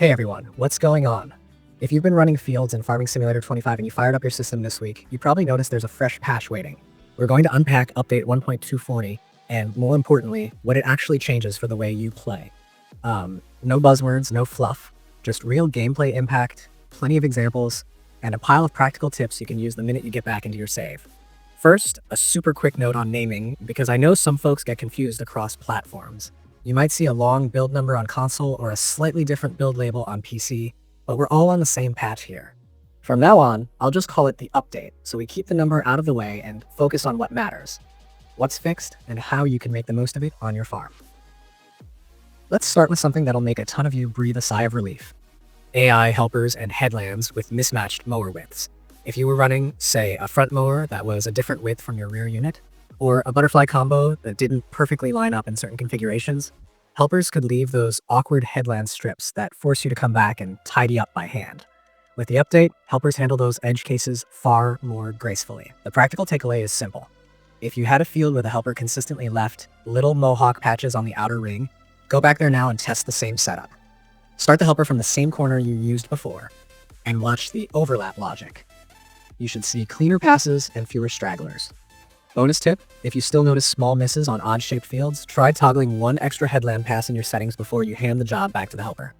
Hey everyone, what's going on? If you've been running fields in Farming Simulator 25 and you fired up your system this week, you probably noticed there's a fresh patch waiting. We're going to unpack update 1.240 and, more importantly, what it actually changes for the way you play. No buzzwords, no fluff, just real gameplay impact, plenty of examples, and a pile of practical tips you can use the minute you get back into your save. First, a super quick note on naming, because I know some folks get confused across platforms. You might see a long build number on console or a slightly different build label on PC, but we're all on the same patch here. From now on, I'll just call it the update, so we keep the number out of the way and focus on what matters, what's fixed, and how you can make the most of it on your farm. Let's start with something that'll make a ton of you breathe a sigh of relief. AI helpers and headlands with mismatched mower widths. If you were running, say, a front mower that was a different width from your rear unit, or a butterfly combo that didn't perfectly line up in certain configurations, helpers could leave those awkward headland strips that force you to come back and tidy up by hand. With the update, helpers handle those edge cases far more gracefully. The practical takeaway is simple. If you had a field where the helper consistently left little mohawk patches on the outer ring, go back there now and test the same setup. Start the helper from the same corner you used before, and watch the overlap logic. You should see cleaner passes and fewer stragglers. Bonus tip, if you still notice small misses on odd-shaped fields, try toggling one extra headland pass in your settings before you hand the job back to the helper.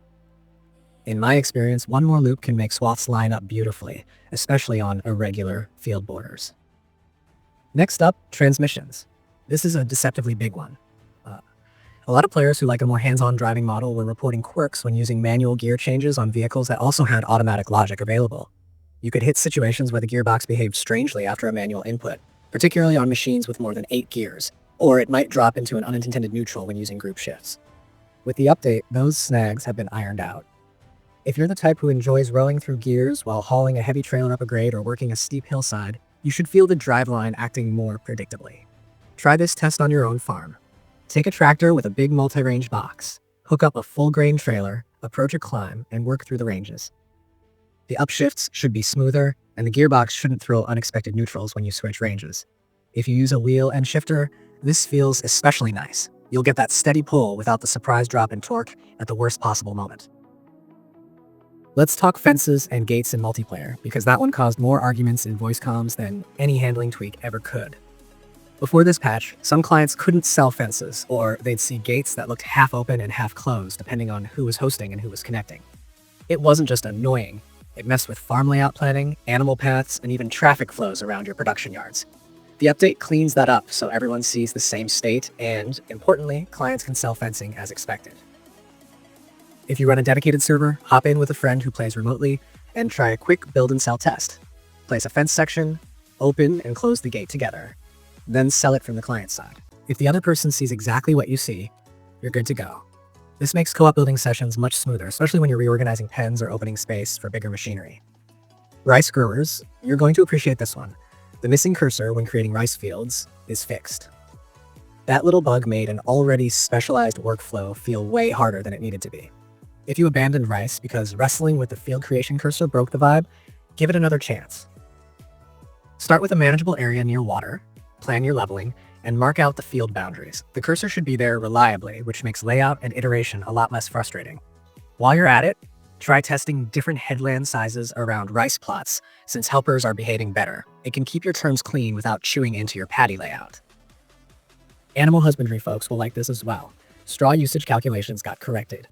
In my experience, one more loop can make swaths line up beautifully, especially on irregular field borders. Next up, transmissions. This is a deceptively big one. A lot of players who like a more hands-on driving model were reporting quirks when using manual gear changes on vehicles that also had automatic logic available. You could hit situations where the gearbox behaved strangely after a manual input, particularly on machines with more than 8 gears, or it might drop into an unintended neutral when using group shifts. With the update, those snags have been ironed out. If you're the type who enjoys rowing through gears while hauling a heavy trailer up a grade or working a steep hillside, you should feel the driveline acting more predictably. Try this test on your own farm. Take a tractor with a big multi-range box, hook up a full-grain trailer, approach a climb, and work through the ranges. The upshifts should be smoother, and the gearbox shouldn't throw unexpected neutrals when you switch ranges. If you use a wheel and shifter, this feels especially nice. You'll get that steady pull without the surprise drop in torque at the worst possible moment. Let's talk fences and gates in multiplayer, because that one caused more arguments in voice comms than any handling tweak ever could. Before this patch, some clients couldn't sell fences, or they'd see gates that looked half open and half closed depending on who was hosting and who was connecting. It wasn't just annoying, it messed with farm layout planning, animal paths, and even traffic flows around your production yards. The update cleans that up so everyone sees the same state and, importantly, clients can sell fencing as expected. If you run a dedicated server, hop in with a friend who plays remotely and try a quick build and sell test. Place a fence section, open and close the gate together, then sell it from the client side. If the other person sees exactly what you see, you're good to go. This makes co-op building sessions much smoother, especially when you're reorganizing pens or opening space for bigger machinery. Rice growers, you're going to appreciate this one. The missing cursor when creating rice fields is fixed. That little bug made an already specialized workflow feel way harder than it needed to be. If you abandoned rice because wrestling with the field creation cursor broke the vibe, give it another chance. Start with a manageable area near water, plan your leveling, and mark out the field boundaries. The cursor should be there reliably, which makes layout and iteration a lot less frustrating. While you're at it, try testing different headland sizes around rice plots, since helpers are behaving better. It can keep your turns clean without chewing into your paddy layout. Animal husbandry folks will like this as well. Straw usage calculations got corrected.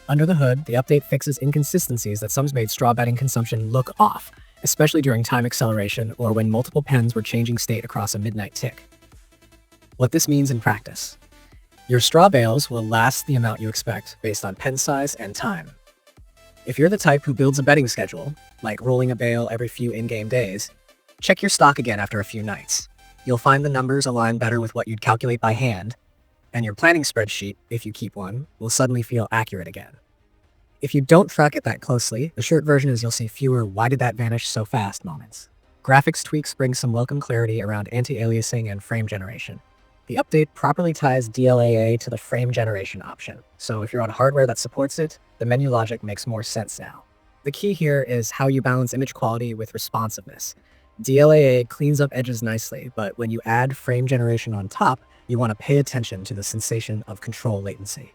Under the hood, the update fixes inconsistencies that some made straw bedding consumption look off, especially during time acceleration or when multiple pens were changing state across a midnight tick. What this means in practice. Your straw bales will last the amount you expect based on pen size and time. If you're the type who builds a bedding schedule, like rolling a bale every few in-game days, check your stock again after a few nights. You'll find the numbers align better with what you'd calculate by hand, and your planning spreadsheet, if you keep one, will suddenly feel accurate again. If you don't track it that closely, the short version is you'll see fewer "why did that vanish so fast" moments. Graphics tweaks bring some welcome clarity around anti-aliasing and frame generation. The update properly ties DLAA to the frame generation option, so if you're on hardware that supports it, the menu logic makes more sense now. The key here is how you balance image quality with responsiveness. DLAA cleans up edges nicely, but when you add frame generation on top, you want to pay attention to the sensation of control latency.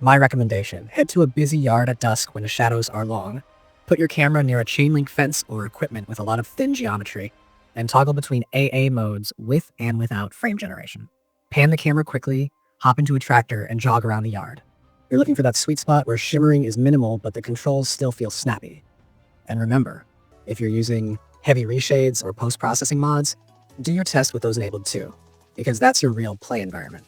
My recommendation, head to a busy yard at dusk when the shadows are long. Put your camera near a chain link fence or equipment with a lot of thin geometry, and toggle between AA modes with and without frame generation. Pan the camera quickly, hop into a tractor, and jog around the yard. You're looking for that sweet spot where shimmering is minimal, but the controls still feel snappy. And remember, if you're using heavy reshades or post-processing mods, do your test with those enabled too, because that's your real play environment.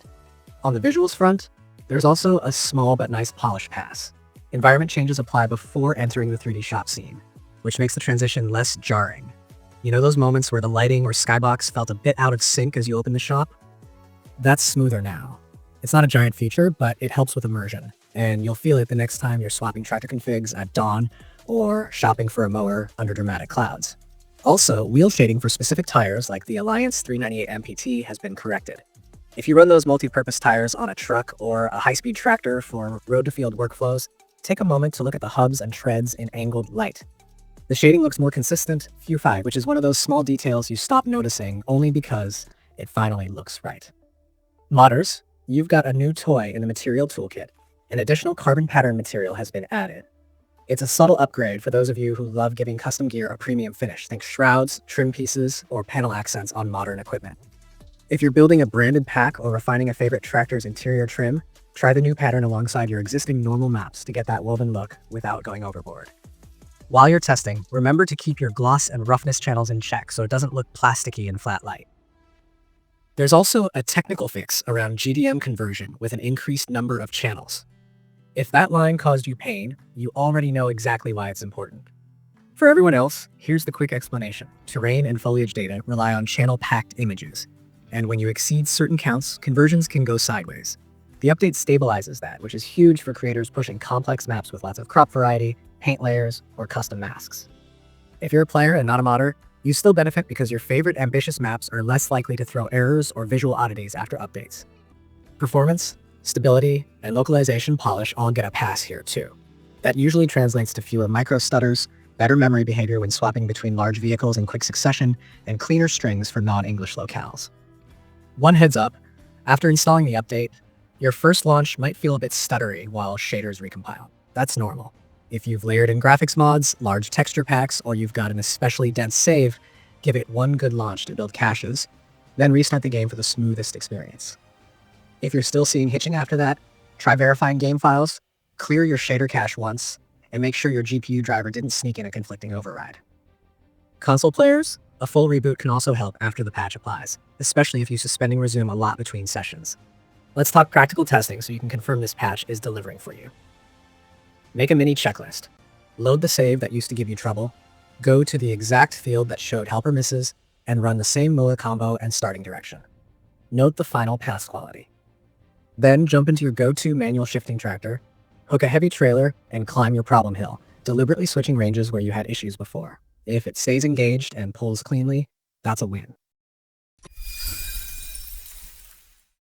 On the visuals front, there's also a small but nice polish pass. Environment changes apply before entering the 3D shop scene, which makes the transition less jarring. You know those moments where the lighting or skybox felt a bit out of sync as you open the shop? That's smoother now. It's not a giant feature, but it helps with immersion, and you'll feel it the next time you're swapping tractor configs at dawn or shopping for a mower under dramatic clouds. Also, wheel shading for specific tires like the Alliance 398 MPT has been corrected. If you run those multi-purpose tires on a truck or a high-speed tractor for road-to-field workflows, take a moment to look at the hubs and treads in angled light. The shading looks more consistent, which is one of those small details you stop noticing only because it finally looks right. Modders, you've got a new toy in the material toolkit. An additional carbon pattern material has been added. It's a subtle upgrade for those of you who love giving custom gear a premium finish. Think shrouds, trim pieces, or panel accents on modern equipment. If you're building a branded pack or refining a favorite tractor's interior trim, try the new pattern alongside your existing normal maps to get that woven look without going overboard. While you're testing, remember to keep your gloss and roughness channels in check so it doesn't look plasticky in flat light. There's also a technical fix around GDM conversion with an increased number of channels. If that line caused you pain, you already know exactly why it's important. For everyone else, here's the quick explanation. Terrain and foliage data rely on channel-packed images, and when you exceed certain counts, conversions can go sideways. The update stabilizes that, which is huge for creators pushing complex maps with lots of crop variety, paint layers, or custom masks. If you're a player and not a modder, you still benefit because your favorite ambitious maps are less likely to throw errors or visual oddities after updates. Performance, stability, and localization polish all get a pass here too. That usually translates to fewer micro stutters, better memory behavior when swapping between large vehicles in quick succession, and cleaner strings for non-English locales. One heads up, after installing the update, your first launch might feel a bit stuttery while shaders recompile. That's normal. If you've layered in graphics mods, large texture packs, or you've got an especially dense save, give it one good launch to build caches, then restart the game for the smoothest experience. If you're still seeing hitching after that, try verifying game files, clear your shader cache once, and make sure your GPU driver didn't sneak in a conflicting override. Console players, a full reboot can also help after the patch applies, especially if you suspend and resume a lot between sessions. Let's talk practical testing so you can confirm this patch is delivering for you. Make a mini checklist. Load the save that used to give you trouble, go to the exact field that showed helper misses, and run the same MOA combo and starting direction. Note the final pass quality. Then jump into your go-to manual shifting tractor, hook a heavy trailer, and climb your problem hill, deliberately switching ranges where you had issues before. If it stays engaged and pulls cleanly, that's a win.